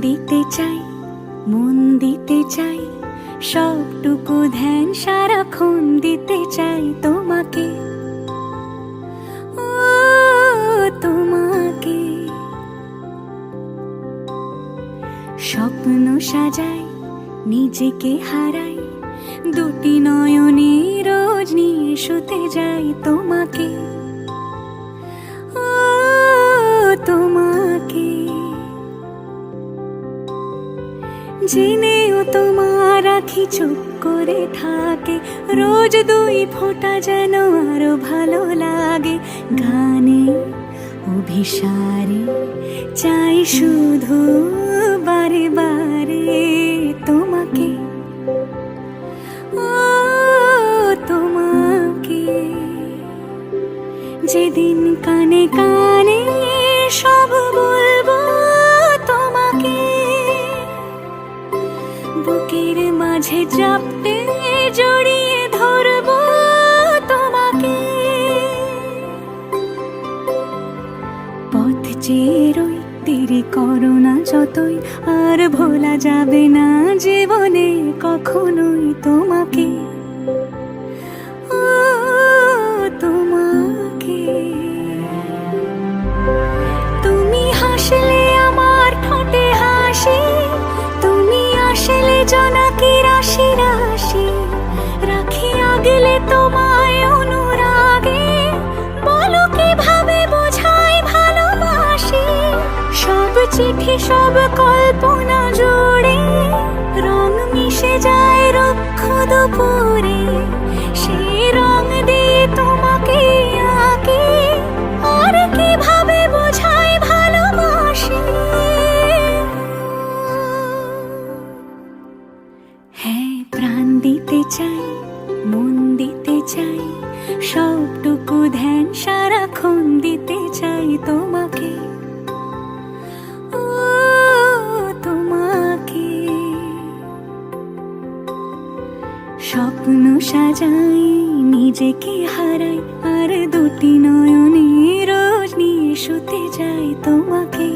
দিতে চাই, মন দিতে চাই, সবটুকু ধ্যান সারাক্ষণ দিতে চাই তোমাকে, ও তোমাকে। স্বপ্ন সাজাই, নিজেকে হারাই, দুটি নয়নে রোজ নিয়ে শুতে যাই তোমাকে, ও তোমাকে। জেনেও তোমার আখি চুপ করে থাকে, রোজ দুই ফোঁটা যেন আরো ভালো লাগে। গানে অভিসারে চাই শুধু বারে বারে তোমাকে, ও তোমাকে। যেদিন কানে কানে সব বলবো তোমাকে, বুকের মাঝে চাপতে জড়িয়ে ধরবো তোমাকে। পথ চেয়ে রই, দেরি করো না যতই, আর ভোলা যাবে না জীবনে কখনোই তোমাকে, ও তোমাকে। তুমি হাসলে আমার ঠোঁটে হাসি, তুমি আসলে জোনাকি রাশি রাশি, রাখি আগলে তোমায় অনুরাগে, বলো কিভাবে বোঝাই ভালোবাসি। সব চিঠি সব কল্পনা জুড়ে রং মিশে যায় রুক্ষ দুপুরে, সেই রং দিয়ে তোমাকে আঁকি, আর কিভাবে বোঝাই ভালোবাসি। হ্যাঁ, প্রাণ দিতে চাই, মন দিতে চাই, সবটুকু ধ্যান সারাক্ষণ দিতে চাই তোমাকে, ও তোমাকে। স্বপ্ন সাজাই, নিজেকে হারাই, আর দুটি নয়নে রোজ নিয়ে শুতে যাই তোমাকে।